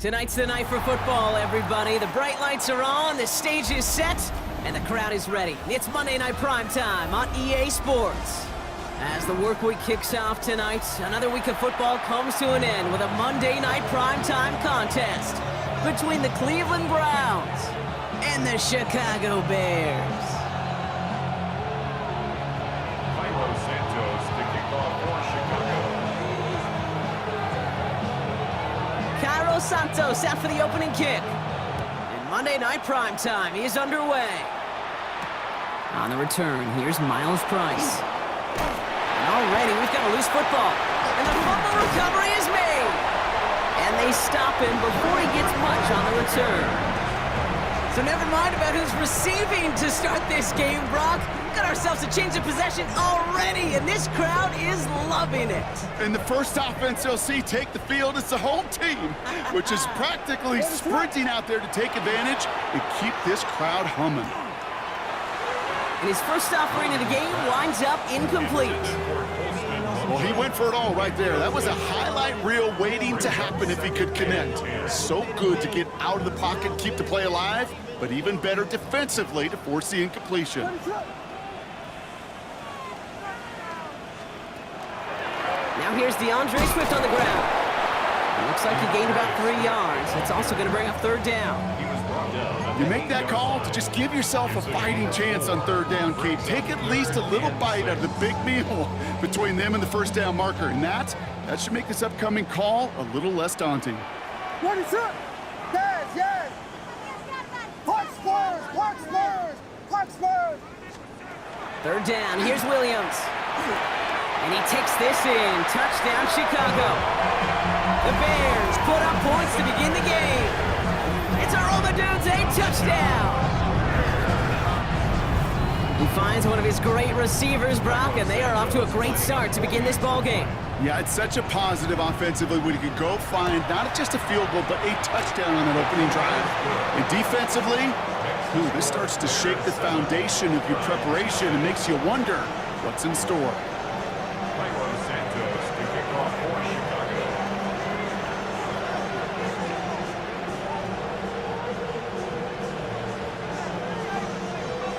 Tonight's the night for football, everybody. The bright lights are on, the stage is set, and the crowd is ready. It's Monday Night Primetime on EA Sports. As the work week kicks off tonight, another week of football comes to an end with a Monday Night Primetime contest between the Cleveland Browns and the Chicago Bears. Cairo Santos to kick off for Chicago. Cairo Santos out for the opening kick. And Monday Night Primetime is underway. On the return, here's Miles Price. And already we've got a loose football. And the fumble recovery is made. And they stop him before he gets much on the return. So never mind about who's receiving to start this game, Brock. Got ourselves a change of possession already, and this crowd is loving it. And the first offense they'll see take the field is the home team, which is practically sprinting out there to take advantage and keep this crowd humming. And his first offering of the game winds up incomplete. Well, he went for it all right there. That was a highlight reel waiting to happen if he could connect. So good to get out of the pocket, keep the play alive, but even better defensively to force the incompletion. Now here's DeAndre Swift on the ground. It looks like he gained about 3 yards. It's also going to bring up third down. You make that call to just give yourself a fighting chance on third down, Kate. Take at least a little bite out of the big meal between them and the first down marker. And that should make this upcoming call a little less daunting. What is up? Yes. Park Spurs! Third down, here's Williams. And he takes this in. Touchdown, Chicago. The Bears put up points to begin the game. It's a Romadudes, touchdown. He finds one of his great receivers, Brock, and they are off to a great start to begin this ball game. Yeah, it's such a positive offensively when you could go find not just a field goal, but a touchdown on that opening drive. And defensively, this starts to shake the foundation of your preparation and makes you wonder what's in store. Cairo Santos to kick off for Chicago.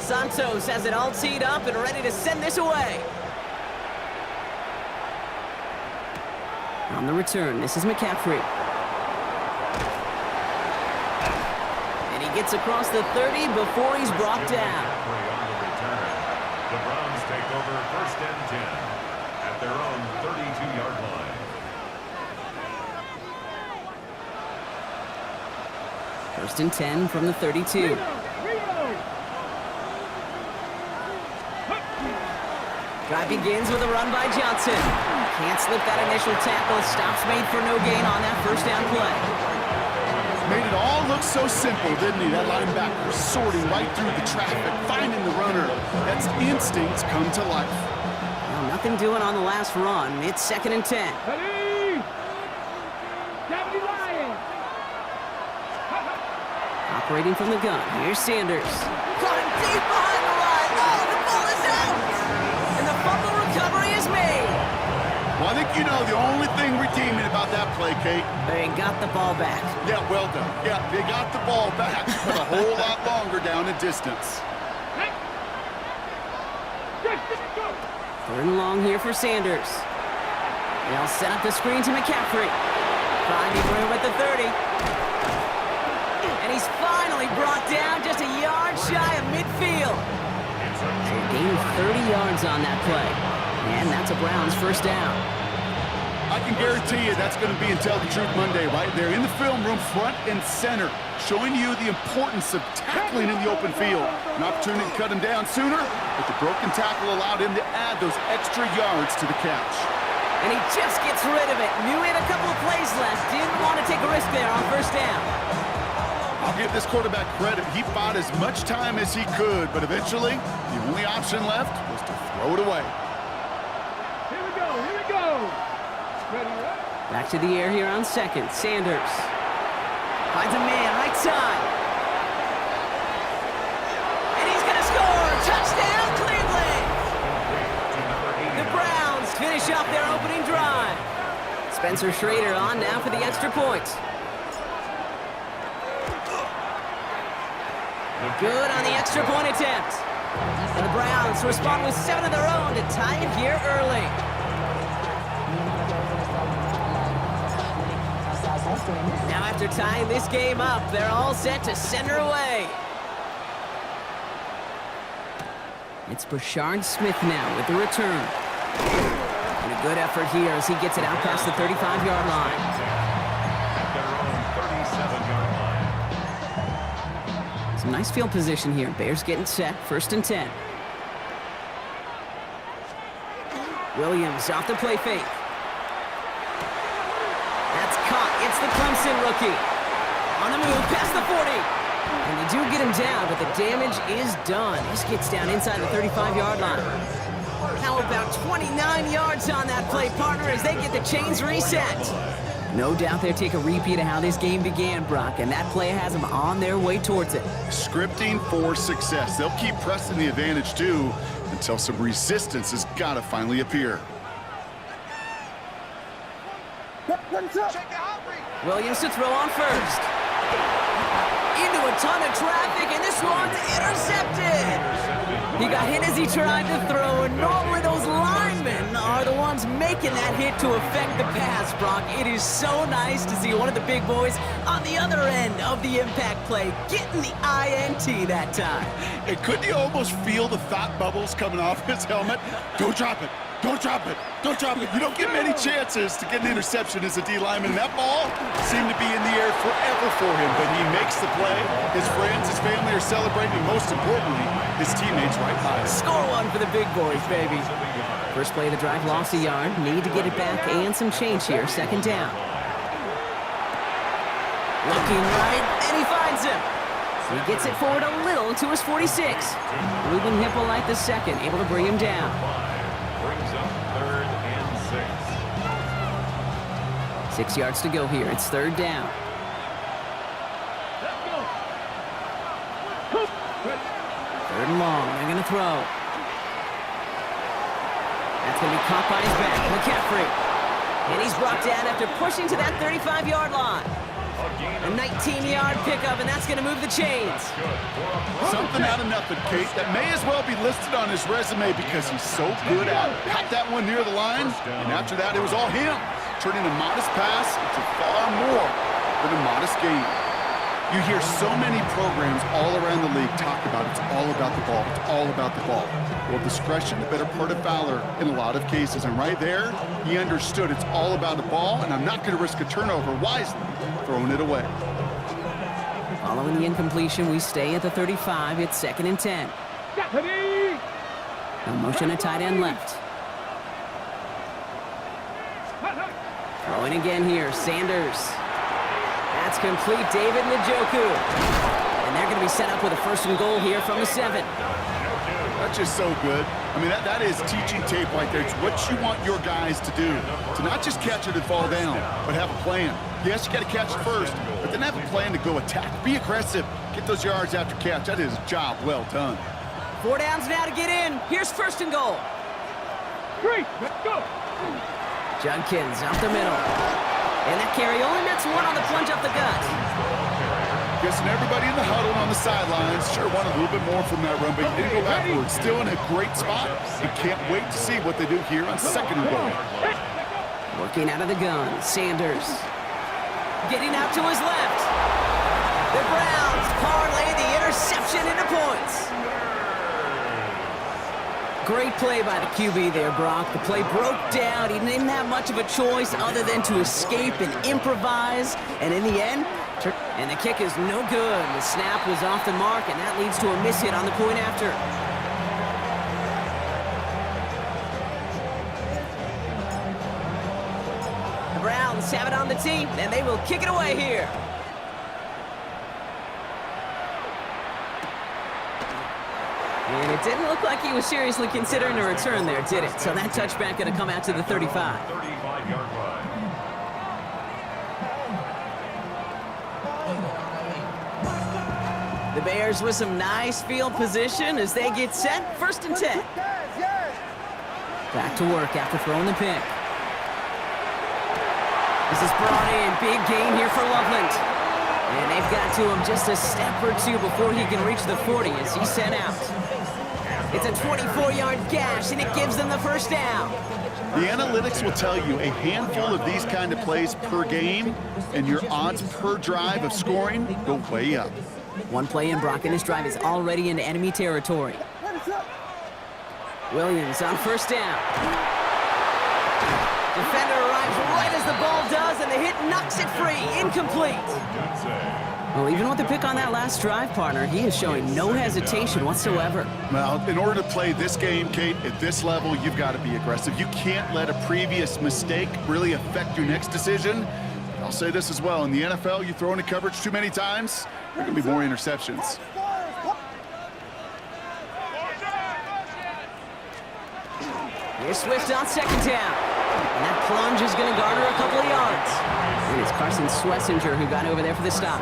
Santos has it all teed up and ready to send this away. On the return, this is McCaffrey. And he gets across the 30 before he's brought down. McCaffrey on the return. The Browns take over first and 10 at their own 32-yard line. First and 10 from the 32. Drive begins with a run by Johnson. Can't slip that initial tackle. Stops made for no gain on that first down play. Made it all look so simple, didn't he? That linebacker sorting right through the traffic, finding the runner. That's instincts come to life. Well, nothing doing on the last run. It's second and 10. Ready? Deputy Lion! Operating from the gun. Here's Sanders. Caught him deep behind the line. Oh, the ball is out! And the fumble recovery is made. Well, I think you know the only thing redeeming about that play, Kate. They got the ball back. Yeah, well done. Yeah, they got the ball back, but a whole lot longer down the distance. Third and long here for Sanders. They'll set up the screen to McCaffrey. Finding room at the 30. And he's finally brought down just a yard shy of midfield. So a gain of 30 yards on that play. And that's a Browns first down. I can guarantee you that's going to be in Tell the Truth Monday right there in the film room, front and center, showing you the importance of tackling in the open field. An opportunity to cut him down sooner, but the broken tackle allowed him to add those extra yards to the catch. And he just gets rid of it. Knew he had a couple of plays left. Didn't want to take a risk there on first down. I'll give this quarterback credit. He bought as much time as he could, but eventually, the only option left was to throw it away. Here we go! Ready, Back to the air here on second. Sanders finds a man, right side. And he's going to score! Touchdown, Cleveland! The Browns finish off their opening drive. Spencer Schrader on now for the extra point. Good on the extra point attempt. And the Browns respond with 7 of their own to tie it here early. Now after tying this game up, they're all set to send her away. It's Brashard Smith now with the return. And a good effort here as he gets it out past the 35-yard line. At their own 37-yard line. Some nice field position here. Bears getting set, 1st and 10. Williams off the play fake. That's caught. It's the Clemson rookie. On the move, past the 40. And they do get him down, but the damage is done. This gets down inside the 35-yard line. How about 29 yards on that play, partner, as they get the chains reset? No doubt they'll take a repeat of how this game began, Brock, and that play has them on their way towards it. Scripting for success. They'll keep pressing the advantage, too, until some resistance has got to finally appear. Williams to throw on first. Into a ton of traffic, and this one's intercepted. He got hit as he tried to throw, and normally those linemen are the ones making that hit to affect the pass, Brock. It is so nice to see one of the big boys on the other end of the impact play getting the INT that time. And couldn't you almost feel the thought bubbles coming off his helmet? Don't drop it. Don't drop it. Don't drop it. You don't get many chances to get an interception as a D lineman. That ball seemed to be in the air forever for him, but he makes the play. His friends, his family are celebrating, and most importantly, his teammates right by him. Score one for the big boys, baby. First play of the drive, lost a yard. Need to get it back and some change here. 2nd down. Looking right, and he finds him. He gets it forward a little to his 46. Ruben Hippolyte the second, able to bring him down. Brings up 3rd and 6. 6 yards to go here. It's 3rd down. Third and long. They're going to throw. That's going to be caught by his back. McCaffrey. And he's brought down after pushing to that 35-yard line. A 19-yard pickup, and that's going to move the chains. Something out of nothing, Kate, that may as well be listed on his resume because he's so good at it. Caught that one near the line, and after that, it was all him, turning a modest pass into far more than a modest gain. You hear so many programs all around the league talk about it's all about the ball, it's all about the ball. Well, discretion, the better part of valor in a lot of cases, and right there, he understood it's all about the ball, and I'm not going to risk a turnover wisely, throwing it away. Following the incompletion, we stay at the 35. It's 2nd and 10. No motion, a tight end left. Throwing again here, Sanders. That's complete, David Njoku. And they're going to be set up with a 1st and goal here from the 7. That's just so good. I mean, that is teaching tape right there. It's what you want your guys to do. To not just catch it and fall down, but have a plan. Yes, you got to catch it first, but then have a plan to go attack. Be aggressive. Get those yards after catch. That is a job well done. 4 downs now to get in. Here's 1st and goal. 3, let's go. Judkins out the middle. And that carry only nets 1 on the plunge up the gut. Guessing everybody in the huddle on the sidelines sure wanted a little bit more from that run, but he didn't go backwards. Still in a great spot. And can't wait to see what they do here on 2nd and goal. Working out of the gun, Sanders. Getting out to his left. The Browns parlay the interception into points. Great play by the QB there, Brock. The play broke down. He didn't have much of a choice other than to escape and improvise. And in the end, and the kick is no good. The snap was off the mark, and that leads to a miss hit on the point after. The Browns have it on the tee, and they will kick it away here. And it didn't look like he was seriously considering a return there, did it? So that touchback going to come out to the 35. 35-yard line. The Bears with some nice field position as they get set. 1st and 10. Back to work after throwing the pick. This is brought in. Big gain here for Loveland. And they've got to him just a step or two before he can reach the 40 as he's sent out. It's a 24-yard gash, and it gives them the first down. The analytics will tell you a handful of these kind of plays per game, and your odds per drive of scoring go way up. One play in, Brock, and this drive is already into enemy territory. Williams on first down. Defender arrives right as the ball does, and the hit knocks it free. Incomplete. Well, even with the pick on that last drive, partner, he is showing no hesitation whatsoever. Well, in order to play this game, Kate, at this level, you've got to be aggressive. You can't let a previous mistake really affect your next decision. I'll say this as well. In the NFL, you throw into coverage too many times, there can be more interceptions. Here's Swift on second down. And that plunge is going to garner a couple of yards. And it's Carson Swessinger who got over there for the stop.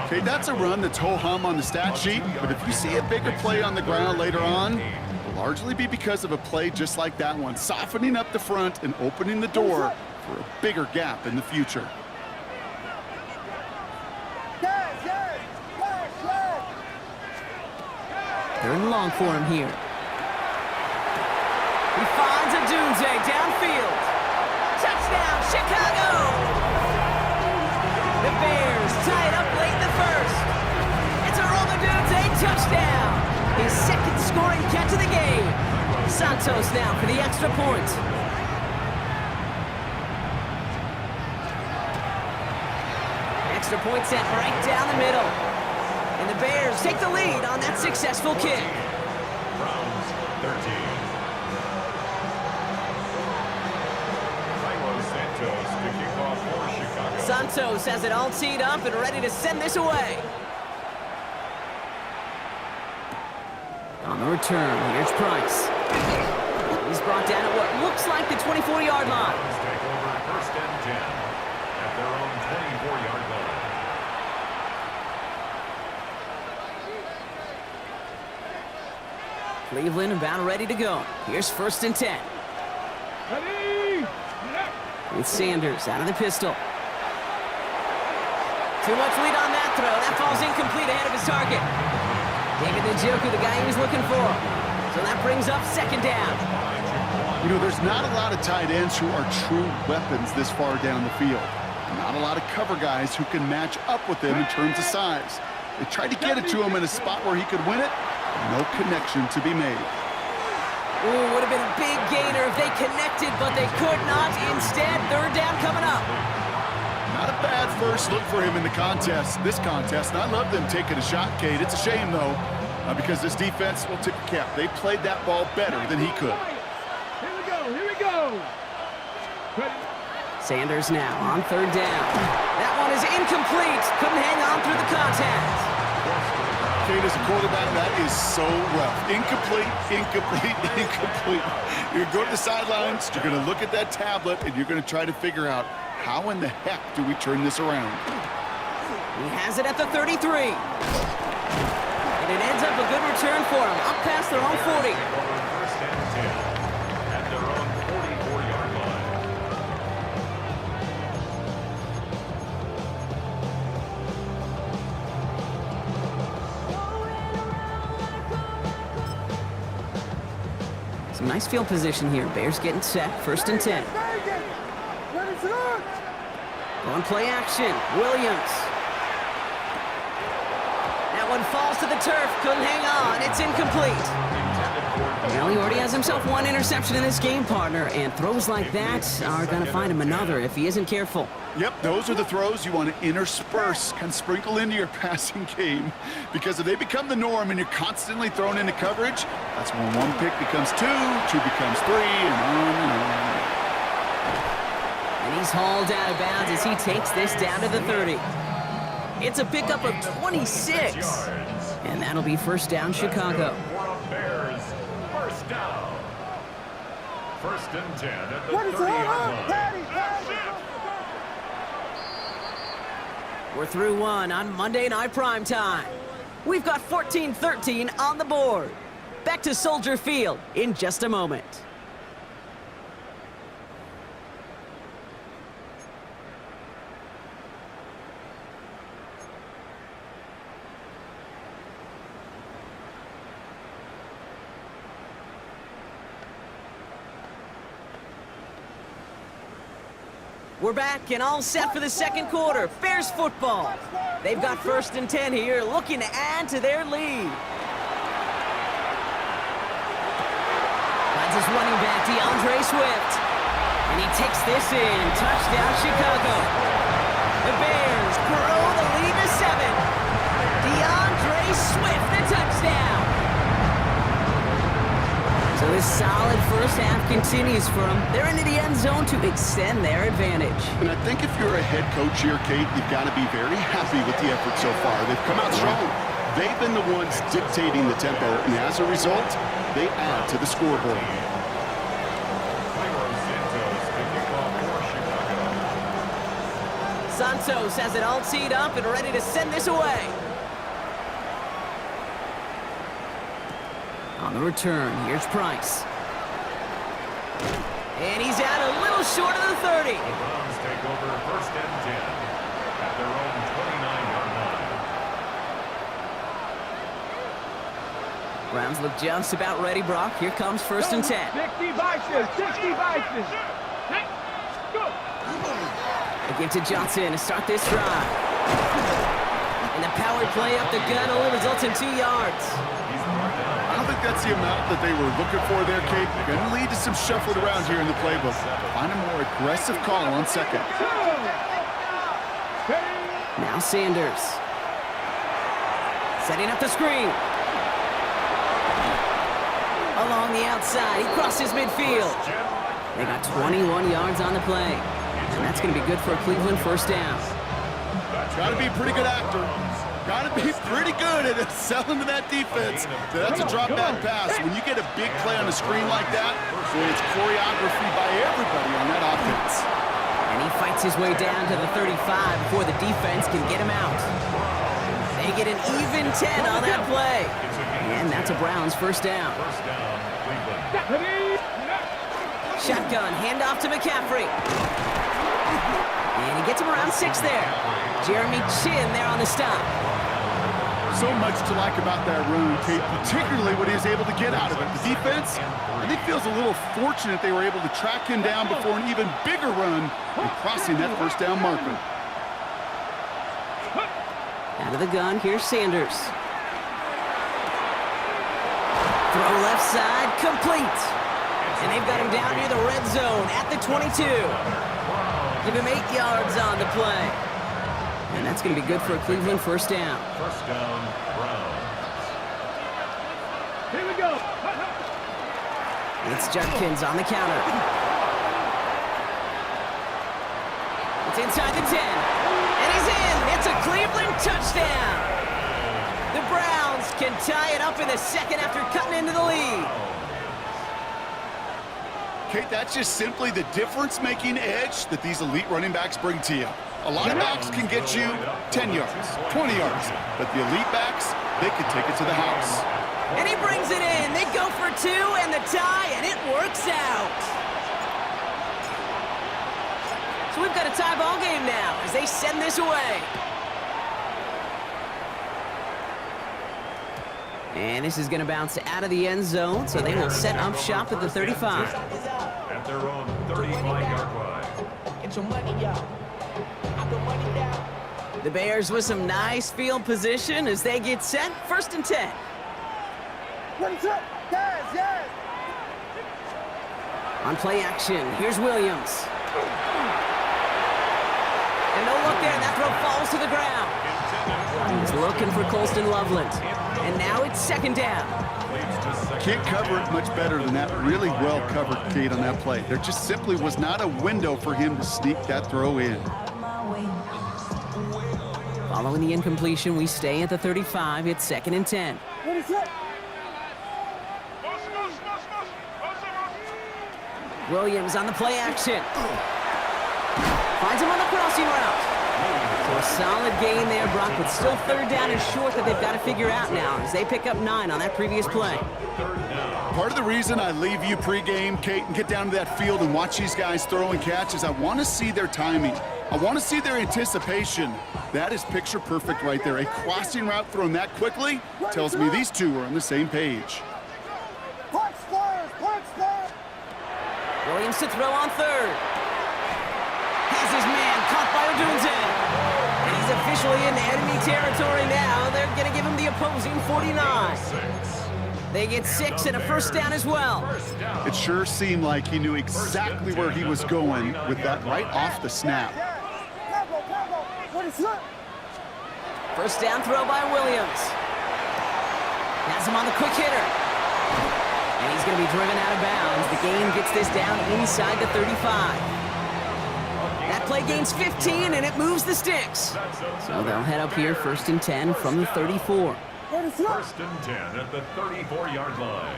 Okay, that's a run that's ho-hum on the stat sheet, but if you see a bigger play on the ground later on, it'll largely be because of a play just like that one, softening up the front and opening the door for a bigger gap in the future. They're in long for him here. He finds a Dunze downfield. Touchdown, Chicago! The Bears tie it up late in the first. It's a Roma Dunze touchdown. His second scoring catch of the game. Santos now for the extra point. Extra point set right down the middle. And the Bears take the lead on that successful kick. Browns 13. Santos to kick off for Chicago. Santos has it all teed up and ready to send this away. On the return, here's Price. He's brought down at what looks like the 24-yard line. Browns take over first and 10 at their own 24-yard line. Cleveland about ready to go. Here's first and 10. Ready? With Sanders out of the pistol. Too much lead on that throw. That falls incomplete ahead of his target. David Njoku, the guy he was looking for. So that brings up second down. You know, there's not a lot of tight ends who are true weapons this far down the field. Not a lot of cover guys who can match up with them in terms of size. They tried to get it to him in a spot where he could win it. No connection to be made. Ooh, would have been a big gainer if they connected, but they could not. Instead, third down coming up. Not a bad first look for him in the contest, this contest. And I love them taking a shot, Kate. It's a shame, though, because this defense will tip the cap. They played that ball better than he could. Here we go, here we go. Ready? Sanders now on third down. That one is incomplete. Couldn't hang on through the contact. Kate, as a quarterback, that is so rough. Incomplete, incomplete, incomplete. You're going to go to the sidelines, you're going to look at that tablet, and you're going to try to figure out how in the heck do we turn this around. He has it at the 33. And it ends up a good return for him, up past their own 40. First and 10 at their own 44-yard line. Some nice field position here. Bears getting set, first and 10. On play action, Williams. That one falls to the turf, couldn't hang on, it's incomplete. Well, he already has himself one interception in this game, partner, and throws like that are going to find him another if he isn't careful. Yep, those are the throws you want to intersperse, kind of sprinkle into your passing game, because if they become the norm and you're constantly thrown into coverage, that's when one pick becomes two becomes three, and on and on. And he's hauled out of bounds as he takes this down to the 30. It's a pickup of 26. And that'll be first down, Chicago. Bears, first down. First and 10 at the 30-yard line. We're through one on Monday Night Primetime. We've got 14-13 on the board. Back to Soldier Field in just a moment. We're back and all set for the second quarter. Bears football. They've got 1st and 10 here, looking to add to their lead. Finds his running back, DeAndre Swift. And he takes this in. Touchdown, Chicago. The Bears grow the lead to 7. DeAndre Swift, the touchdown. So this solid first half continues for them. They're into the end zone to extend their advantage. And I think if you're a head coach here, Kate, you've got to be very happy with the effort so far. They've come out strong. They've been the ones dictating the tempo, and as a result, they add to the scoreboard. Santos has it all teed up and ready to send this away. On the return, here's Price. And he's out a little short of the 30. The Browns take over 1st and 10 at their own 29-yard line. Browns look just about ready, Brock. Here comes 1st and 10. 60 vices, 60 vices. Go. They give to Johnson to start this drive. And the power play up the gut only results in 2 yards. I don't think that's the amount that they were looking for there, Kate. Going to lead to some shuffling around here in the playbook. Find a more aggressive call on 2nd. Now Sanders. Setting up the screen. Along the outside, he crosses midfield. They got 21 yards on the play. And that's going to be good for a Cleveland 1st down. Got to be a pretty good actor. Got to be pretty good at selling to that defense. So that's a drop back pass. When you get a big play on the screen like that, so it's choreography by everybody on that offense. And he fights his way down to the 35 before the defense can get him out. They get an even 10 on that play. And that's a Browns 1st down. Shotgun, handoff to McCaffrey. And he gets him around 6 there. Jeremy Chin there on the stop. So much to like about that run, Kate, particularly what he was able to get out of it. The defense, I think, feels a little fortunate they were able to track him down before an even bigger run and crossing that 1st down marker. Out of the gun, here's Sanders. Throw left side, complete. And they've got him down near the red zone at the 22. Give him 8 yards on the play. And that's going to be good for a Cleveland 1st down. 1st down, Browns. Here we go. It's Judkins on the counter. It's inside the 10. And he's in. It's a Cleveland touchdown. The Browns can tie it up in the 2nd after cutting into the lead. Kate, that's just simply the difference-making edge that these elite running backs bring to you. A lot of backs can get you 10 yards, 20 yards, but the elite backs, they can take it to the house. And he brings it in. They go for 2 and the tie, and it works out. So we've got a tie ball game now as they send this away. And this is going to bounce out of the end zone, so they will set up shop at the 35. At their own 35-yard line. Get your money, y'all. The Bears with some nice field position as they get set. 1st and 10. Yes. On play action, here's Williams. And no look there, that throw falls to the ground. He's looking for Colston Loveland. And now it's 2nd down. Can't cover it much better than that. Really well covered, Kate, on that play. There just simply was not a window for him to sneak that throw in. Following the incompletion, we stay at the 35. It's 2nd and 10. Williams on the play action. Finds him on the crossing route. So a solid gain there, Brock, but still 3rd down and short that they've got to figure out now as they pick up 9 on that previous play. Part of the reason I leave you pregame, Kate, and get down to that field and watch these guys throw and catch is I want to see their timing. I want to see their anticipation. That is picture perfect right there. A crossing route thrown that quickly tells me these two are on the same page. Williams to throw on 3rd. Has his man caught by Odunze. And he's officially in enemy territory now. They're going to give him the opposing 49. They get 6 and a first down as well. It sure seemed like he knew exactly where he was going with that right off the snap. First down throw by Williams. Has him on the quick hitter. And he's going to be driven out of bounds. The gain gets this down inside the 35. That play gains 15, and it moves the sticks. So they'll head up here first and 10 from the 34. First and 10 at the 34-yard line.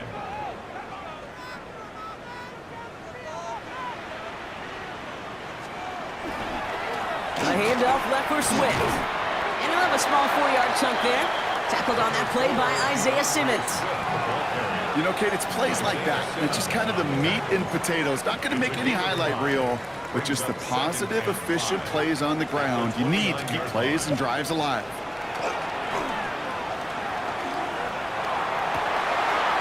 A handoff left for Swift. And he'll have a small 4-yard chunk there. Tackled on that play by Isaiah Simmons. You know, Kate, it's plays like that. It's just kind of the meat and potatoes. Not going to make any highlight reel, but just the positive, efficient plays on the ground. You need to keep plays and drives alive.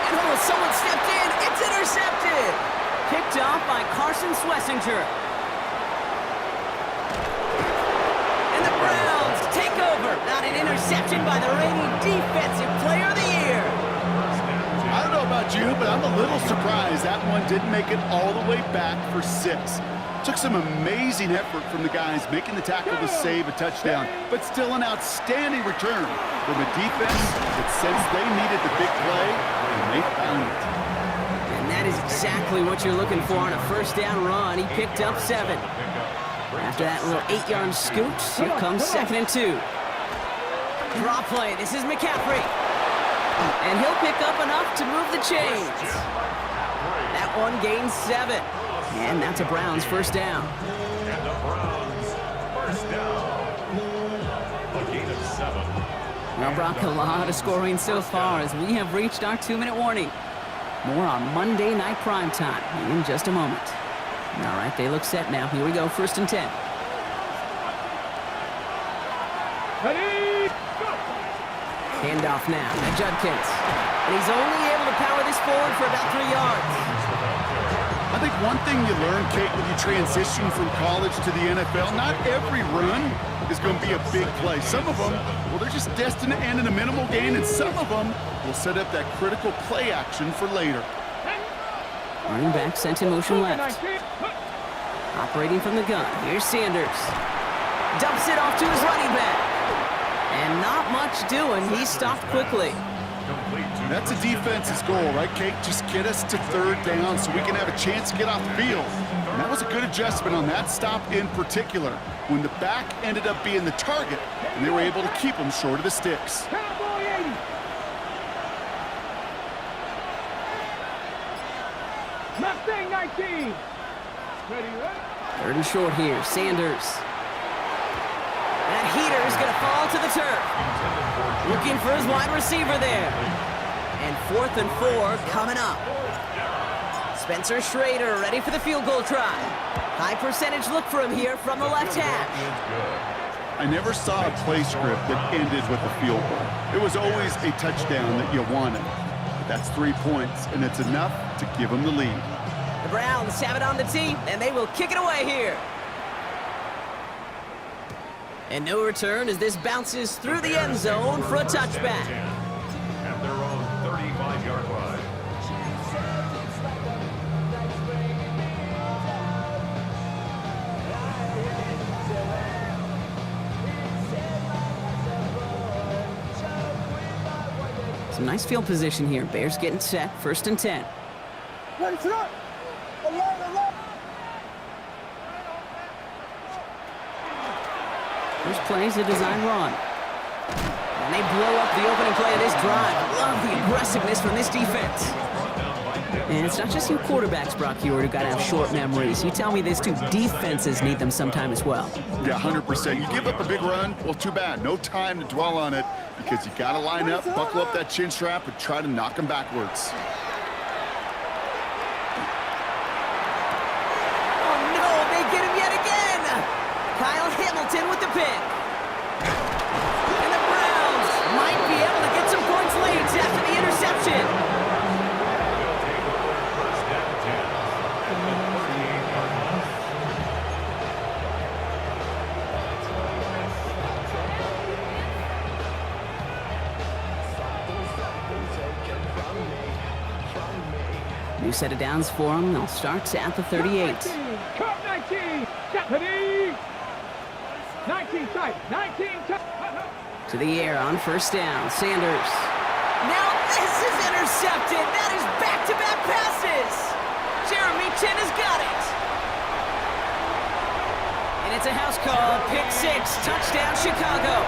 And someone stepped in. It's intercepted. Picked off by Carson Swessinger. And the Browns take over. Not an interception by the reigning Defensive Player of the Year. I don't know about you, but I'm a little surprised that one didn't make it all the way back for 6. Took some amazing effort from the guys making the tackle to save a touchdown, but still an outstanding return from a defense that sensed they needed the big play, and they found it. And that is exactly what you're looking for on a first down run. He picked up 7. After that little 8-yard scoot, here comes 2nd and 2. Draw play. This is McCaffrey. And he'll pick up enough to move the chains. That one gains 7. And that's a Browns first down. And the Browns first down. A gain of 7. Well, Brock, a lot of scoring so far as we have reached our 2-minute warning. More on Monday Night Primetime in just a moment. All right, they look set now. Here we go, first and 10. Ready, go! Handoff now to Judkins. And he's only able to power this forward for about 3 yards. I think one thing you learn, Kate, when you transition from college to the NFL, not every run is going to be a big play. Some of them, well, they're just destined to end in a minimal gain, and some of them will set up that critical play action for later. Running back sent in motion left. Operating from the gun. Here's Sanders. Dumps it off to his running back. And not much doing. He stopped quickly. That's a defense's goal, right, Kate? Just get us to 3rd down so we can have a chance to get off the field. And that was a good adjustment on that stop in particular, when the back ended up being the target, and they were able to keep him short of the sticks. Cowboy 80. Mustang 19. Ready, ready. 3rd and short here. Sanders. That heater is going to fall to the turf. Looking for his wide receiver there. And 4th and 4 coming up. Spencer Schrader ready for the field goal try. High percentage look for him here from the left hash. I never saw a play script that ended with a field goal. It was always a touchdown that you wanted. But that's 3 points, and it's enough to give them the lead. The Browns have it on the tee, and they will kick it away here. And no return as this bounces through the end zone for a touchback. At their own 35-yard line. Some nice field position here. Bears getting set, 1st and 10. Ready, set. Alert. First play is a design run. And they blow up the opening play of this drive. Love the aggressiveness from this defense. And it's not just you quarterbacks, Brock Huard, who got to have short memories. You tell me these two defenses need them sometime as well. Yeah, 100%. You give up a big run, well, too bad. No time to dwell on it because you got to line up, buckle up that chin strap, and try to knock them backwards. Oh, no, they get him yet again. Kyle Hamilton with the pick. And the Browns might be able to get some points late after the interception. New set of downs for him. They'll start at the 38. Cut 19. Stephanie. 19 tight. 19 tight. To the air on first down. Sanders. Now this is intercepted. That is back-to-back passes. Jeremy Chin has got it. And it's a house call. Pick 6. Touchdown, Chicago.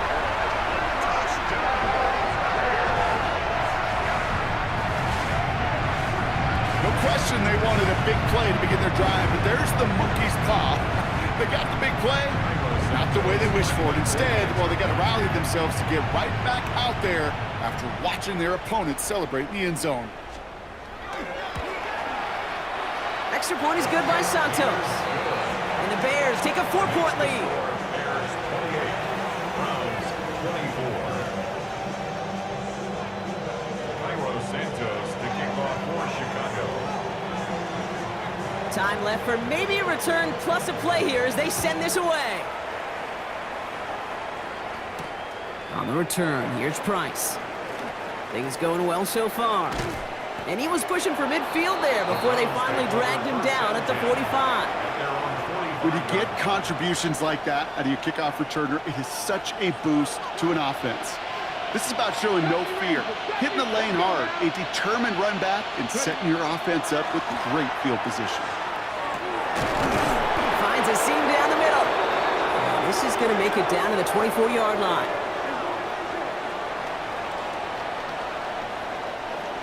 No question they wanted a big play to begin their drive, but there's the monkey's paw. They got the big play, not the way they wished for it. Instead, well, they got to rally themselves to get right back out there after watching their opponent celebrate in the end zone. Extra point is good by Santos. And the Bears take a 4-point lead. Bears 28, Browns 24. Cairo Santos to kick off for Chicago. Time left for maybe a return plus a play here as they send this away. On the return, here's Price. Things going well so far. And he was pushing for midfield there before they finally dragged him down at the 45. When you get contributions like that out of your kickoff returner, it is such a boost to an offense. This is about showing no fear, hitting the lane hard, a determined run back, and setting your offense up with great field position. Finds a seam down the middle. This is going to make it down to the 24-yard line.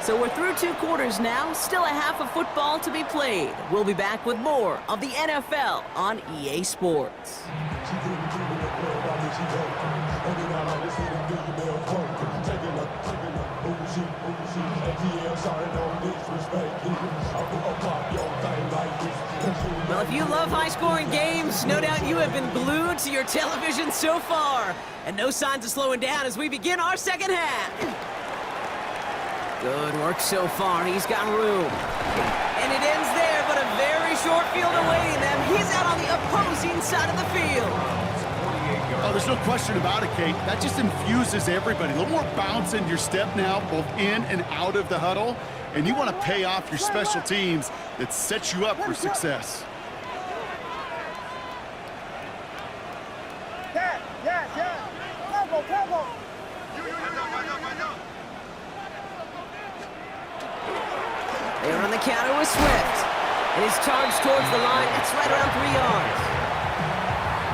So we're through 2 quarters now, still a half of football to be played. We'll be back with more of the NFL on EA Sports. Well, if you love high-scoring games, no doubt you have been glued to your television so far. And no signs of slowing down as we begin our second half. Good work so far. He's got room. And it ends there, but a very short field awaiting them. He's out on the opposing side of the field. Oh, there's no question about it, Kate. That just infuses everybody. A little more bounce in your step now, both in and out of the huddle. And you want to pay off your special teams that sets you up for success. They run the counter with Swift. And he's charged towards the line. It's right around 3 yards.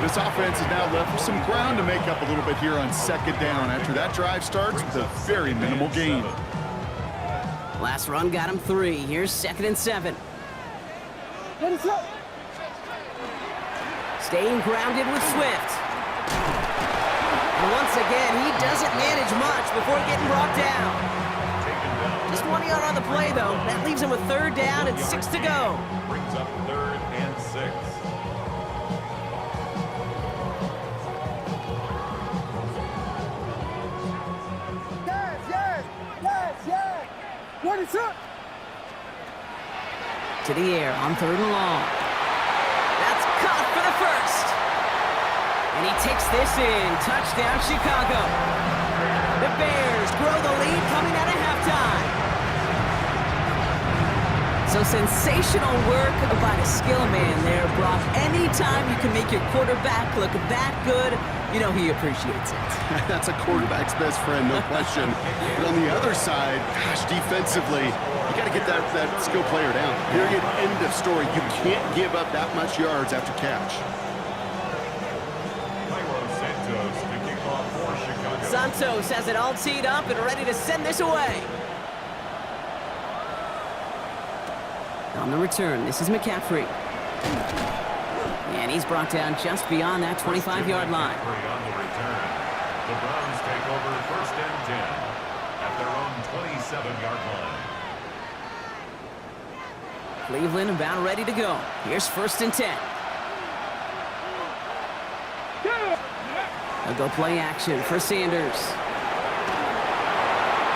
This offense is now left with some ground to make up a little bit here on second down after that drive starts with a very minimal gain. Last run got him 3. Here's 2nd and 7. Staying grounded with Swift. And once again, he doesn't manage much before getting brought down. Just 1 yard on the play, though. That leaves him with 3rd down and 6 to go. Brings up 3rd and 6. What is up? To the air on 3rd and long. That's caught for the first. And he takes this in. Touchdown, Chicago. The Bears grow the lead coming out of halftime. So sensational work by the skill man there, Brock. Anytime you can make your quarterback look that good, you know he appreciates it. That's a quarterback's best friend, no question. But on the other side, gosh, defensively, you got to get that skill player down. Period, end of story. You can't give up that much yards after catch. Cairo Santos to kick off for Chicago. Santos has it all teed up and ready to send this away. On the return, this is McCaffrey. And he's brought down just beyond that 25-yard line. On the return, the Browns take over 1st and 10 at their own 27-yard line. Cleveland about ready to go. Here's 1st and 10. They'll go play action for Sanders.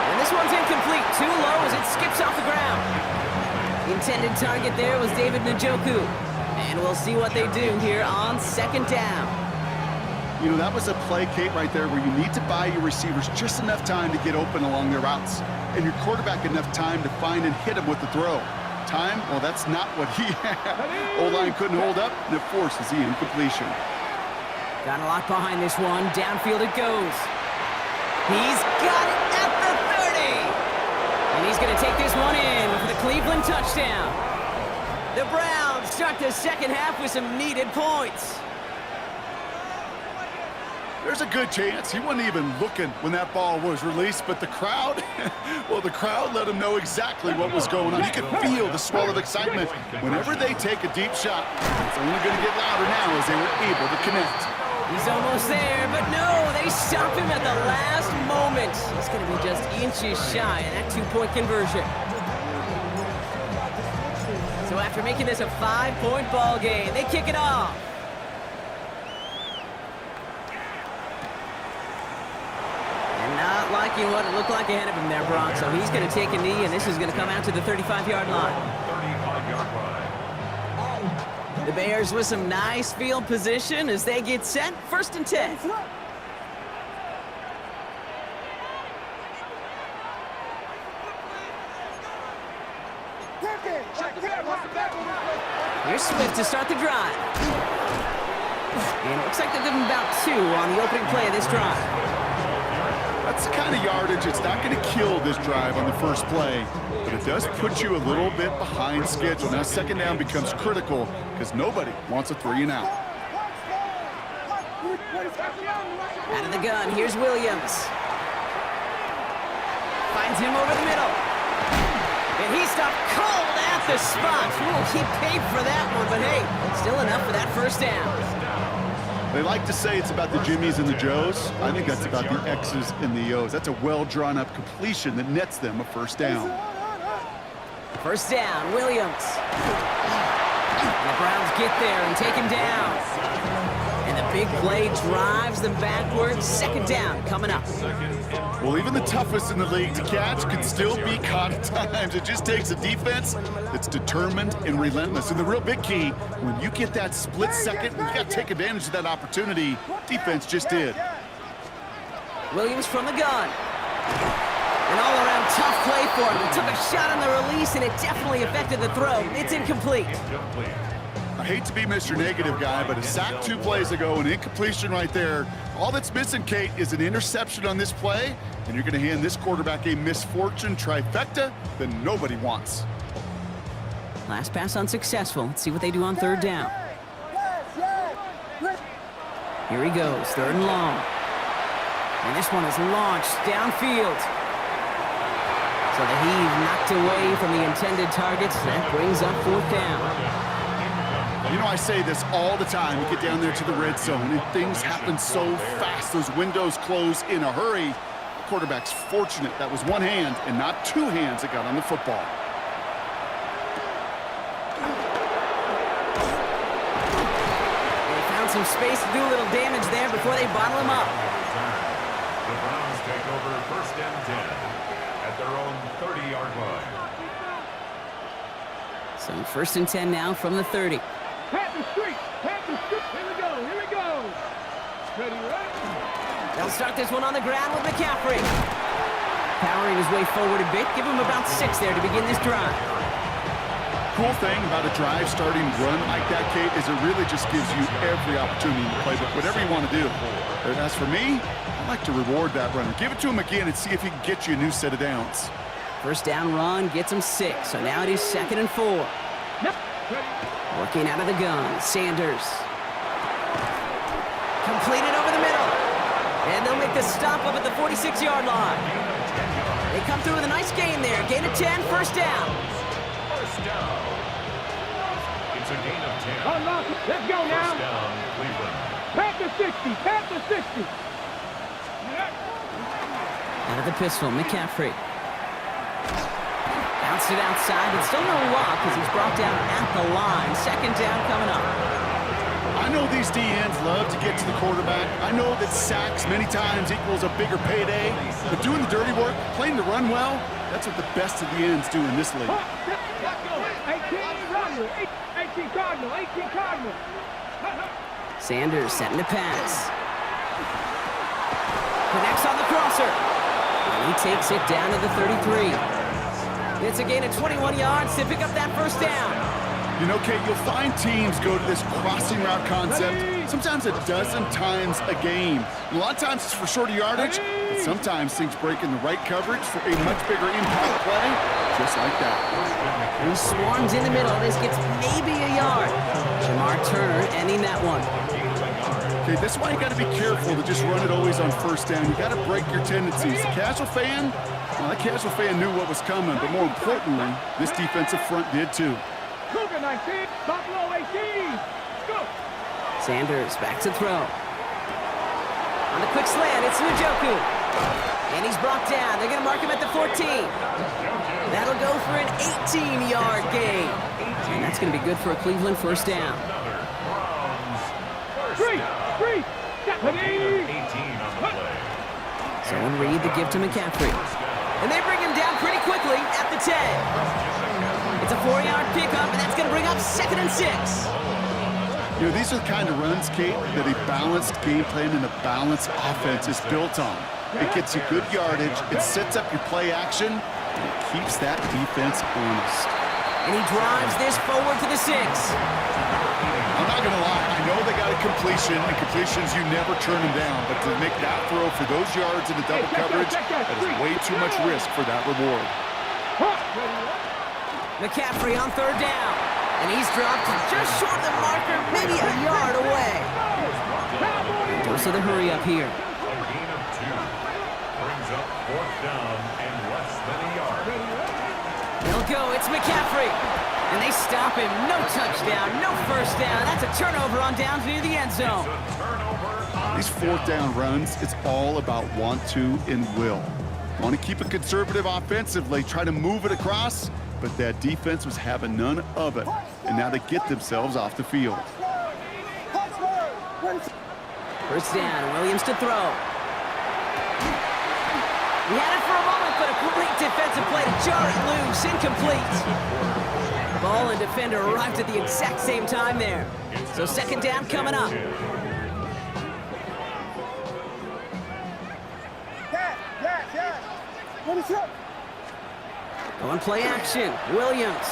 And this one's incomplete. Too low as it skips off the ground. The intended target there was David Njoku. And we'll see what they do here on 2nd down. You know, that was a play, Kate, right there where you need to buy your receivers just enough time to get open along their routes and your quarterback enough time to find and hit them with the throw. Time, well, that's not what he had. O-line couldn't hold up, and it forces the incompletion. Got a lot behind this one. Downfield it goes. He's got it at the 30. And he's going to take this one in for the Cleveland touchdown. The Browns start the second half with some needed points. There's a good chance he wasn't even looking when that ball was released, but the crowd, well, the crowd let him know exactly what was going on. You could feel the swell of excitement. Whenever they take a deep shot, it's only going to get louder now as they were able to connect. He's almost there, but no, they stop him at the last moment. He's going to be just inches shy of that two-point conversion. So after making this a 5-point ball game, they kick it off. And not liking what it looked like ahead of him there, Brock. So he's going to take a knee, and this is going to come out to the 35-yard line. 35-yard line. The Bears with some nice field position as they get set. 1st and 10. Here's Swift to start the drive. And it looks like they'll give him about 2 on the opening play of this drive. That's the kind of yardage. It's not going to kill this drive on the first play, but it does put you a little bit behind schedule. Now, second down becomes critical because nobody wants a 3-and-out. Out of the gun, here's Williams. Finds him over the middle. And he stopped cold at the spot. Ooh, he paid for that one, but hey, still enough for that first down. They like to say it's about the Jimmies and the Joes. I think that's about the X's and the O's. That's a well-drawn-up completion that nets them a first down. First down, Williams. And the Browns get there and take him down. And the big play drives them backwards. Second down coming up. Well, even the toughest in the league to catch can still be caught at times. It just takes a defense that's determined and relentless. And the real big key, when you get that split second, you got to take advantage of that opportunity. Defense just did. Williams from the gun. An all-around tough play for him. He took a shot on the release, and it definitely affected the throw. It's incomplete. I hate to be Mr. Negative guy, but a sack 2 plays ago, an incompletion right there. All that's missing, Kate, is an interception on this play, and you're going to hand this quarterback a misfortune trifecta that nobody wants. Last pass unsuccessful. Let's see what they do on third down. Here he goes, 3rd and long. And this one is launched downfield. So the heave knocked away from the intended targets. That brings up 4th down. You know, I say this all the time. You get down there to the red zone, and things happen so fast. Those windows close in a hurry. The quarterback's fortunate that was one hand and not 2 hands that got on the football. They found some space to do a little damage there before they bottle him up. The Browns take over 1st and 10 at their own 30-yard line. So 1st and 10 now from the 30. Pat the street. Here we go. Ready, right? They'll start this one on the ground with McCaffrey. Powering his way forward a bit. Give him about 6 there to begin this drive. Cool thing about a drive starting run like that, Kate, is it really just gives you every opportunity to play with whatever you want to do. But as for me, I like to reward that runner. Give it to him again and see if he can get you a new set of downs. First down run gets him 6. So now it is 2nd and 4. Working out of the gun, Sanders. Completed over the middle. And they'll make the stop up at the 46-yard line. They come through with a nice gain there. Gain of 10, first down. First down. It's a gain of 10. Let's go now. First down, Cleveland. Pat the 60. Out of the pistol, McCaffrey. Bounced it outside, but still no luck as he's brought down at the line. Second down coming up. I know these DNs love to get to the quarterback. I know that sacks many times equals a bigger payday. But doing the dirty work, playing to run well, that's what the best of the ends do in this league. 18 Cardinal. Sanders setting to pass. Connects on the crosser. And he takes it down to the 33. It's a gain of 21 yards to pick up that first down. You know, Kate, you'll find teams go to this crossing route concept sometimes a dozen times a game. And a lot of times it's for shorter yardage, but sometimes things break in the right coverage for a much bigger impact play, just like that. He swarms in the middle. This gets maybe a yard. Jamar Turner ending that one. Okay, this is why you got to be careful to just run it always on first down. You got to break your tendencies. The casual fan, well, that casual fan knew what was coming, but more importantly, this defensive front did too. Cougar 19, Buffalo 18. Go. Sanders back to throw. On the quick slant, it's Njoku. And he's brought down. They're going to mark him at the 14. That'll go for an 18-yard gain. And that's going to be good for a Cleveland first down. Three. So on Reed, the give to McCaffrey. And they bring him down pretty quickly at the 10. It's a 4-yard pickup, and that's going to bring up 2nd and 6. You know, these are the kind of runs, Kate, that a balanced game plan and a balanced offense is built on. It gets you good yardage, it sets up your play action, and it keeps that defense honest. And he drives this forward to the 6. I'm not going to lie, I know they got a completion, and completions, you never turn them down, but to make that throw for those yards in the double coverage, that is way too much risk for that reward. McCaffrey on 3rd down. And he's dropped just short of the marker, maybe a yard away. Goes to the hurry up here. A gain of 2. Brings up 4th down and less than a yard. They'll go. It's McCaffrey. And they stop him. No touchdown, no first down. That's a turnover on downs near the end zone. These 4th down runs, it's all about want to and will. Want to keep it conservative offensively, try to move it across, but that defense was having none of it, and now they get themselves off the field. First down, Williams to throw. He had it for a moment, but a great defensive play to jar it loose, incomplete. Ball and defender arrived at the exact same time there. So 2nd down coming up. What is up? On play action, Williams.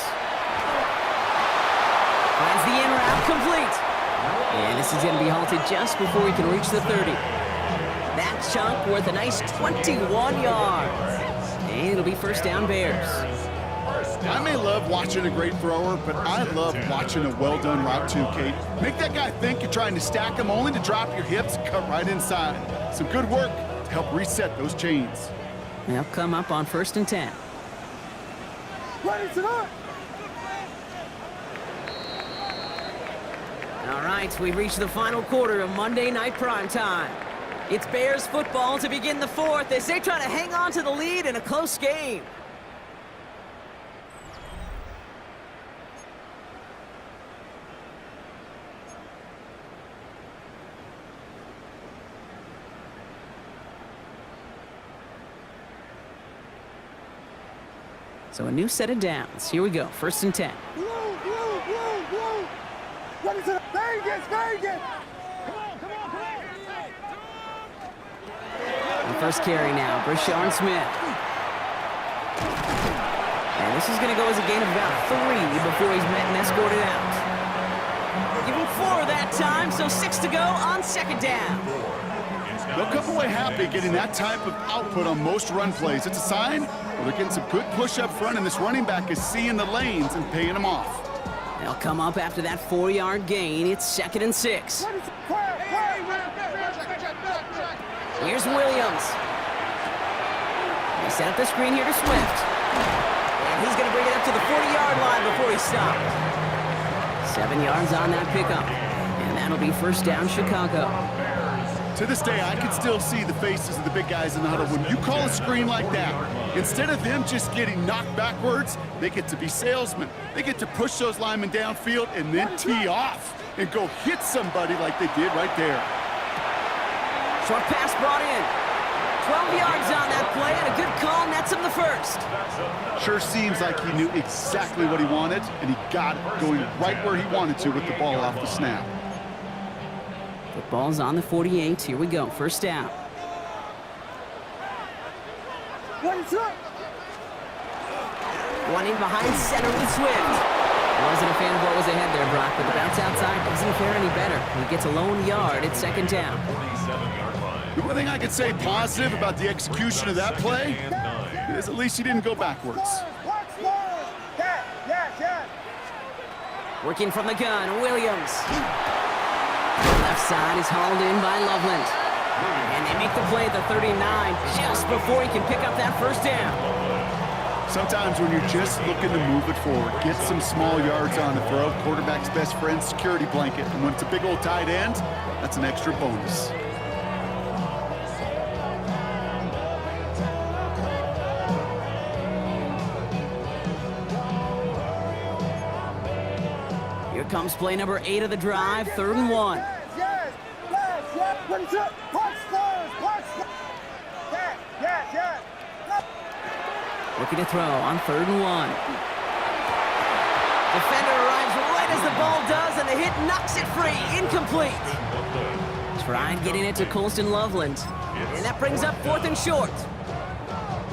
Finds the in route complete. And this is going to be halted just before he can reach the 30. That chunk worth a nice 21 yards. And it'll be first down Bears. I may love watching a great thrower, but I love watching a well-done route too, Kate. Make that guy think you're trying to stack him only to drop your hips and cut right inside. Some good work to help reset those chains. They'll come up on 1st and 10. All right, we've reached the final quarter of Monday Night Primetime. It's Bears football to begin the 4th as they try to hang on to the lead in a close game. So a new set of downs. Here we go, 1st and 10. What is it? Vegas! The first carry now, Brashard Smith. And this is going to go as a gain of about 3 before he's met and escorted out. Give him 4 that time, so 6 to go on 2nd down. They'll come away happy getting that type of output on most run plays. It's a sign where they're getting some good push up front, and this running back is seeing the lanes and paying them off. They'll come up after that 4-yard gain. It's 2nd and 6. Here's Williams. They set up the screen here to Swift. And he's going to bring it up to the 40-yard line before he stopped. 7 yards on that pickup. And that'll be first down Chicago. To this day, I can still see the faces of the big guys in the huddle. When you call a screen like that, instead of them just getting knocked backwards, they get to be salesmen. They get to push those linemen downfield and then tee off and go hit somebody like they did right there. Short pass brought in. 12 yards on that play, and a good call nets him the first. Sure seems like he knew exactly what he wanted, and he got it going right where he wanted to with the ball off the snap. The ball's on the 48. Here we go. First down. One in behind center with Swift. I wasn't a fan of what was ahead there, Brock, but the bounce outside doesn't fare any better. He gets a lone yard at second down. 47-yard line. The only thing I could say positive about the execution of that play is at least he didn't go backwards. Working from the gun, Williams. The left side is hauled in by Loveland. And they make the play at the 39 just before he can pick up that first down. Sometimes when you're just looking to move it forward, get some small yards on the throw, quarterback's best friend, security blanket. And when it's a big old tight end, that's an extra bonus. Here comes play number 8 of the drive, 3rd and 1. Looking to throw on 3rd and 1. Defender arrives right as the ball does, and the hit knocks it free. Incomplete. Trying getting it to Colston Loveland. And that brings up 4th and short.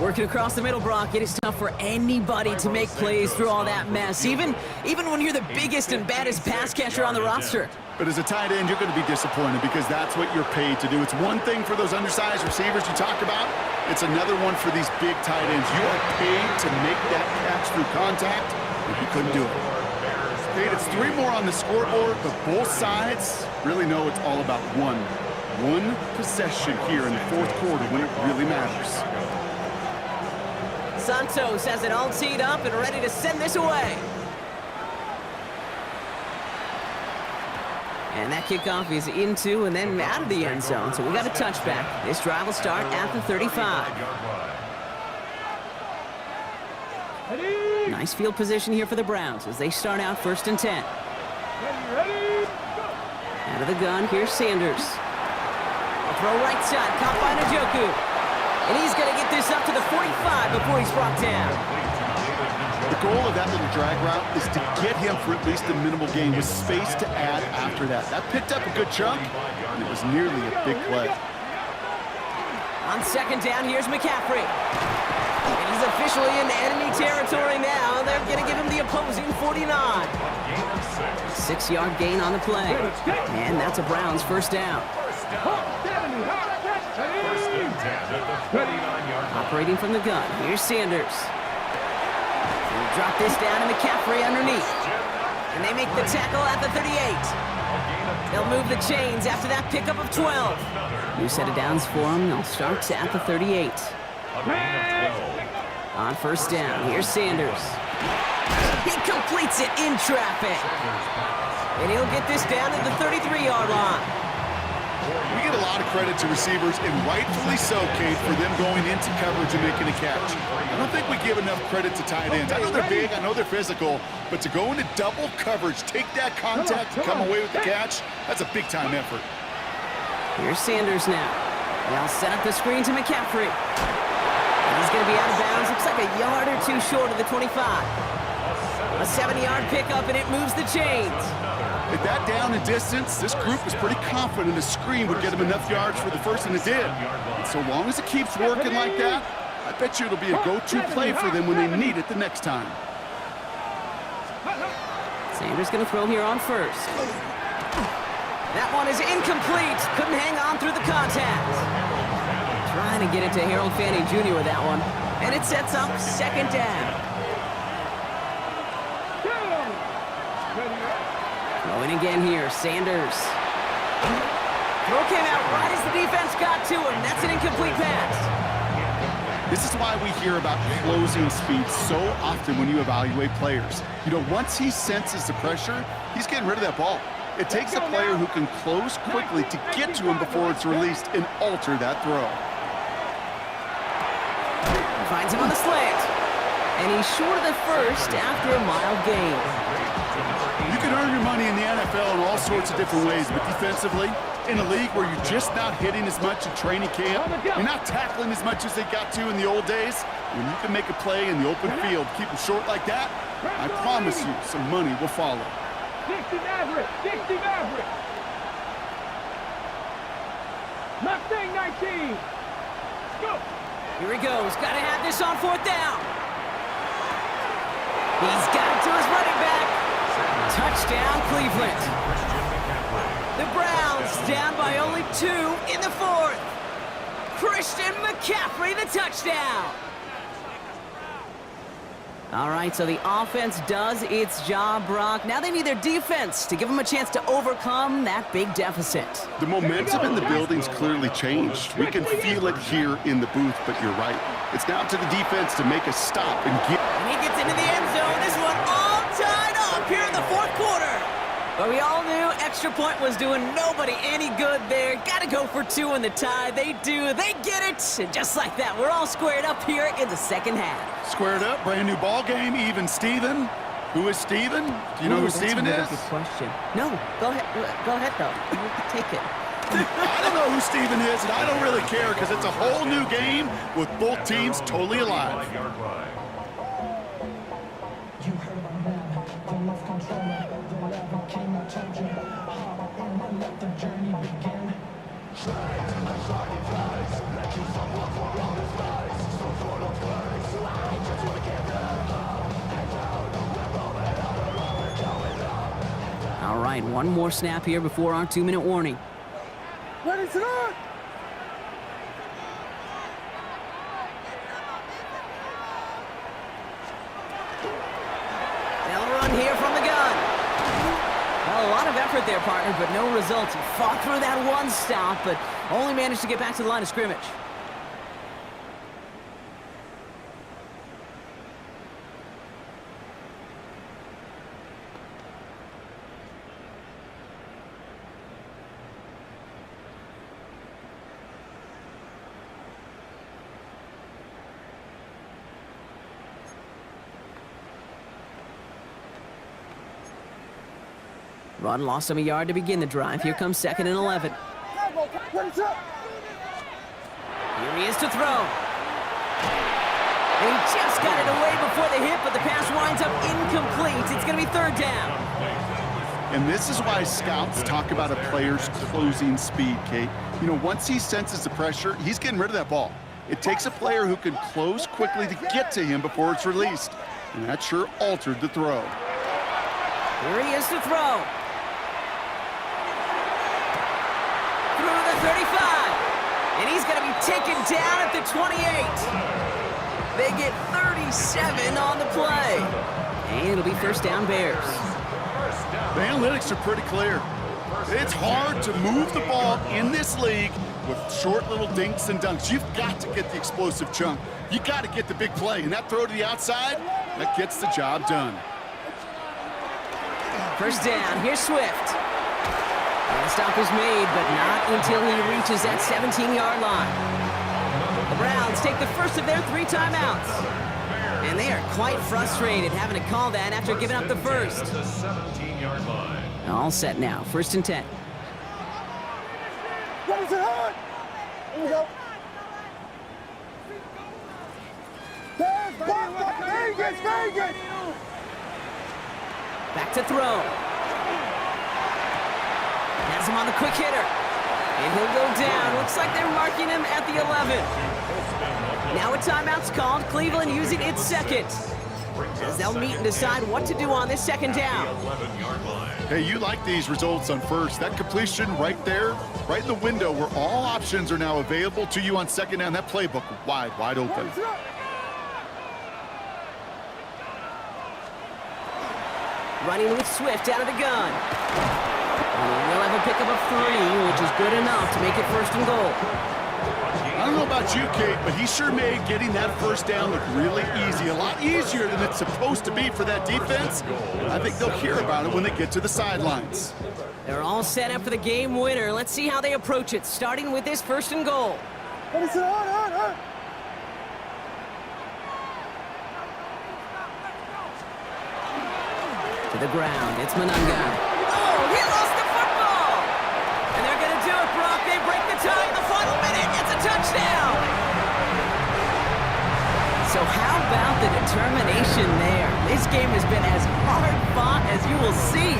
Working across the middle, Brock, it is tough for anybody to make plays through all that mess, even when you're the biggest and baddest pass catcher on the roster. But as a tight end, you're going to be disappointed because that's what you're paid to do. It's one thing for those undersized receivers you talked about. It's another one for these big tight ends. You are paid to make that catch through contact, and you couldn't do it. Paid, it's 3 more on the scoreboard, but both sides really know it's all about one possession here in the 4th quarter when it really matters. Santos has it all teed up and ready to send this away. And that kickoff is into and then out of the end zone, so we got a touchback. This drive will start at the 35. Nice field position here for the Browns as they start out 1st and 10. Out of the gun, here's Sanders. A throw right side, caught by Njoku. And he's going to get this up to the 45 before he's brought down. The goal of that little drag route is to get him for at least a minimal gain with space to add after that. That picked up a good chunk, and it was nearly a big play. On 2nd down, here's McCaffrey. And he's officially in enemy territory now. They're going to give him the opposing 49. 6-yard gain on the play. And that's a Browns 1st down. Operating from the gun, here's Sanders. He'll drop this down to McCaffrey underneath. And they make the tackle at the 38. They'll move the chains after that pickup of 12. New set of downs for them. They'll start at the 38. On 1st down, here's Sanders. He completes it in traffic. And he'll get this down to the 33-yard line. We get a lot of credit to receivers, and rightfully so, Kate, for them going into coverage and making a catch. I don't think we give enough credit to tight ends. I know they're big, I know they're physical, but to go into double coverage, take that contact, and come away with the catch, that's a big-time effort. Here's Sanders now. They'll set up the screen to McCaffrey. And he's going to be out of bounds. Looks like a yard or 2 short of the 25. A 7-yard pickup, and it moves the chains. At that down and distance, this group was pretty confident a screen would get him enough yards for the first, and it did. And so long as it keeps working like that, I bet you it'll be a go-to play for them when they need it the next time. Sanders going to throw here on 1st. That one is incomplete. Couldn't hang on through the contact. Trying to get it to Harold Fanning Jr. with that one. And it sets up 2nd down. Going again here, Sanders. Throw came out right as the defense got to him. That's an incomplete pass. This is why we hear about closing speed so often when you evaluate players. You know, once he senses the pressure, he's getting rid of that ball. It takes a player who can close quickly to get to him before it's released and alter that throw. Finds him on the slant. And he's short of the 1st after a mild gain. You can earn your money in the NFL in all sorts of different ways, but defensively, in a league where you're just not hitting as much in training camp, you're not tackling as much as they got to in the old days, when you can make a play in the open field, keep them short like that, I promise you some money will follow. 60 Maverick! 60 Maverick! Mustang 19! Go! Here he goes. Got to have this on 4th down. He's got it to his running back. Touchdown, Cleveland. The Browns down by only 2 in the 4th. Christian McCaffrey, the touchdown. All right, so the offense does its job, Brock. Now they need their defense to give them a chance to overcome that big deficit. The momentum in the building's clearly changed. We can feel it here in the booth, but you're right. It's now to the defense to make a stop and get... And he gets into the end zone. This one all tied up here in the 4th quarter. But we all knew extra point was doing nobody any good there. Got to go for 2 in the tie. They do. They get it. And just like that, we're all squared up here in the 2nd half. Squared up, brand new ball game, even Steven. Who is Steven? Do you know who Steven is? That's a good question. No, go ahead. Go ahead, though. You take it. I don't know who Steven is, and I don't really care because it's a whole new game with both teams totally alive. You heard my man, the love controller, the level king, I told you. Hop in and let the journey begin. All right, one more snap here before our 2-minute warning. Ready, set up! They'll run here from the gun. Well, a lot of effort there, partner, but no results. He fought through that one stop, but only managed to get back to the line of scrimmage. Run lost him a yard to begin the drive. Here comes 2nd and 11. Here he is to throw. And he just got it away before the hit, but the pass winds up incomplete. It's going to be 3rd down. And this is why scouts talk about a player's closing speed, Kate. You know, once he senses the pressure, he's getting rid of that ball. It takes a player who can close quickly to get to him before it's released. And that sure altered the throw. Here he is to throw. Through the 35. And he's going to be taken down at the 28. They get 37 on the play. And it'll be 1st down Bears. The analytics are pretty clear. It's hard to move the ball in this league with short little dinks and dunks. You've got to get the explosive chunk. You got to get the big play. And that throw to the outside, that gets the job done. 1st down. Here's Swift. And the stop is made, but not until he reaches that 17-yard line. The Browns take the first of their 3 timeouts. And they are quite frustrated having to call that after giving up the first. The 17-yard line. All set now. 1st and 10. Ready, set up! Here we go. Vegas! Back to throw. Has him on the quick hitter. And he'll go down. Looks like they're marking him at the 11. Now a timeout's called. Cleveland using its 2nd. As they'll meet and decide what to do on this 2nd down. Hey, you like these results on 1st. That completion right there, right in the window where all options are now available to you on 2nd down. That playbook wide open. Running with Swift out of the gun. And they'll have a pickup of 3, which is good enough to make it 1st and goal. I don't know about you, Kate, but he sure made getting that 1st down look really easy. A lot easier than it's supposed to be for that defense. I think they'll hear about it when they get to the sidelines. They're all set up for the game winner. Let's see how they approach it, starting with this 1st and goal. Ready, set up! To the ground, it's Monanga. Oh, he lost the football! And they're going to do it, Brock. They break the tie in the final minute. It's a touchdown! So how about the determination there? This game has been as hard-fought as you will see.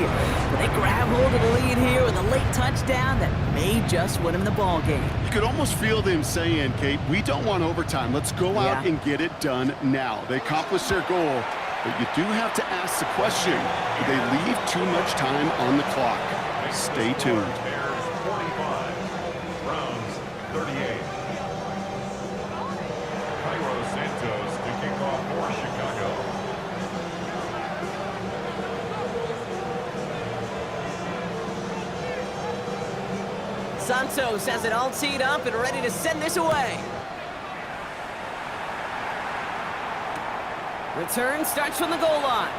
But they grab hold of the lead here with a late touchdown that may just win them the ball game. You could almost feel them saying, Kate, we don't want overtime. Let's go out and get it done now. They accomplished their goal. But you do have to ask the question, do they leave too much time on the clock? Stay tuned. Bears 45, Browns 38. Cairo Santos to kick off for Chicago. Santos has it all teed up and ready to send this away. Return starts from the goal line.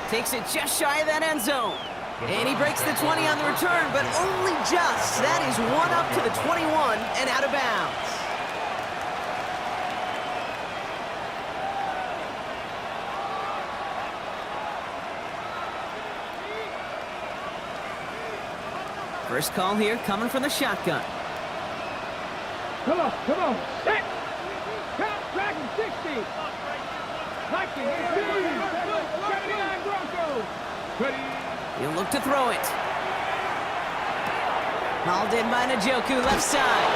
Takes it just shy of that end zone. And he breaks the 20 on the return, but only just. That is one up to the 21 and out of bounds. First call here coming from the shotgun. Come on, set. Count, Dragon 60. Viking 79 Broncos. Ready. He'll look to throw it. Hauled in by Njoku, left side.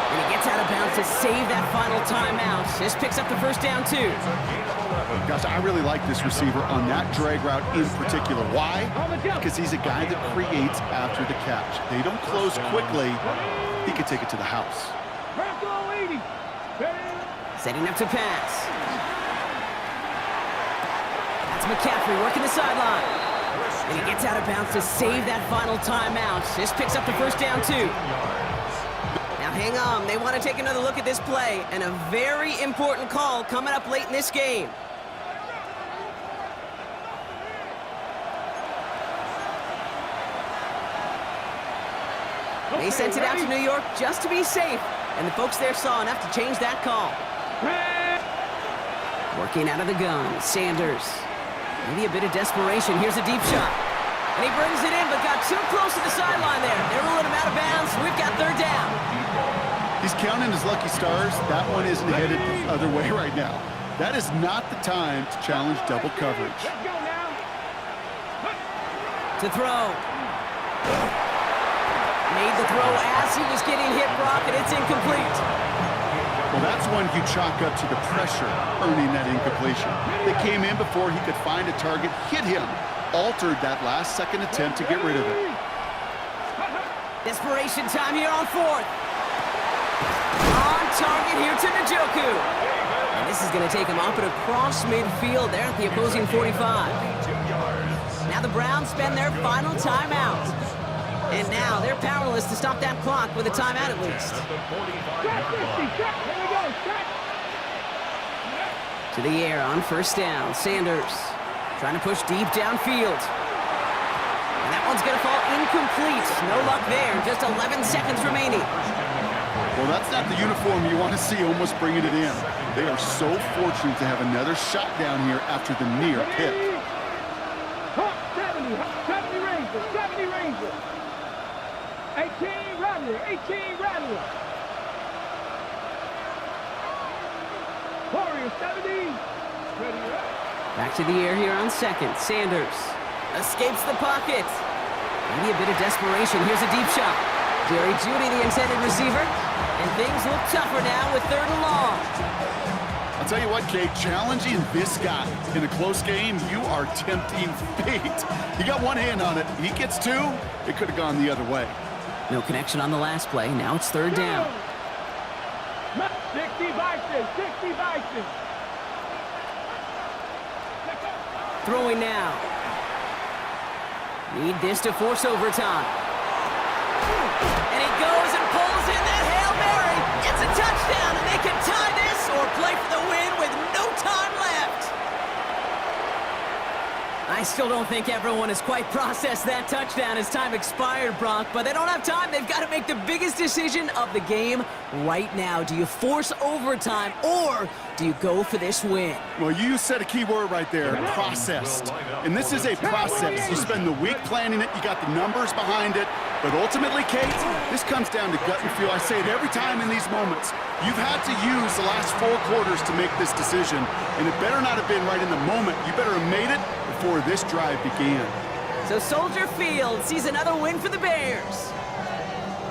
And he gets out of bounds to save that final timeout. This picks up the first down, too. Gosh, I really like this receiver on that drag route in particular. Why? Because he's a guy that creates after the catch. They don't close quickly. He could take it to the house. Bronco 80. Setting up to pass. That's McCaffrey working the sideline. And he gets out of bounds to save that final timeout. This picks up the first down, too. Now, hang on. They want to take another look at this play. And a very important call coming up late in this game. They sent it out to New York just to be safe. And the folks there saw enough to change that call. Working out of the gun, Sanders. Maybe a bit of desperation. Here's a deep shot. And he brings it in, but got too close to the sideline there. They're ruling him out of bounds. We've got third down. He's counting his lucky stars. That one isn't headed the other way right now. That is not the time to challenge double coverage. Let's go now. To throw. Made the throw as he was getting hit, Brock, and it's incomplete. Well, that's one you chalk up to the pressure earning that incompletion. They came in before he could find a target, hit him, altered that last-second attempt to get rid of it. Desperation time here on fourth. On target here to Njoku. And this is going to take him up and across midfield there at the opposing 45. Now the Browns spend their final timeout. And now they're powerless to stop that clock with a timeout at least. To the air on first down. Sanders trying to push deep downfield. And that one's going to fall incomplete. No luck there. Just 11 seconds remaining. Well, that's not the uniform you want to see almost bringing it in. They are so fortunate to have another shot down here after the near pick. 70 Rangers, 70 Rangers. 18 Rattler. Warriors 70. Ready up. Back to the air here on second. Sanders escapes the pocket. Maybe a bit of desperation. Here's a deep shot. Jerry Jeudy, the intended receiver. And things look tougher now with third and long. I'll tell you what, Kate, challenging this guy in a close game, you are tempting fate. He got one hand on it. He gets two. It could have gone the other way. No connection on the last play. Now it's third down. 60 Bison. Throwing now. Need this to force overtime. And he goes and pulls in that Hail Mary. It's a touchdown, and they can tie this or play for the win with no time left. I still don't think everyone has quite processed that touchdown as time expired, Brock, but they don't have time. They've got to make the biggest decision of the game right now. Do you force overtime, or do you go for this win? Well, you said a key word right there, processed. And this is a process. You spend the week planning it, you got the numbers behind it, but ultimately, Kate, this comes down to gut and feel. I say it every time in these moments. You've had to use the last 4 quarters to make this decision, and it better not have been right in the moment. You better have made it before this drive began. So Soldier Field sees another win for the Bears.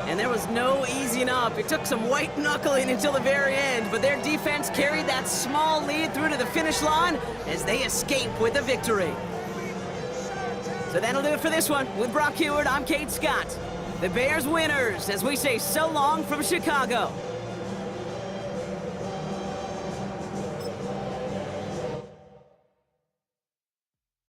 And And there was no easing up. It took some white knuckling until the very end, but their defense carried that small lead through to the finish line as they escape with a victory. So that'll do it for this one. With Brock Heward, I'm Kate Scott. The Bears winners as we say so long from Chicago.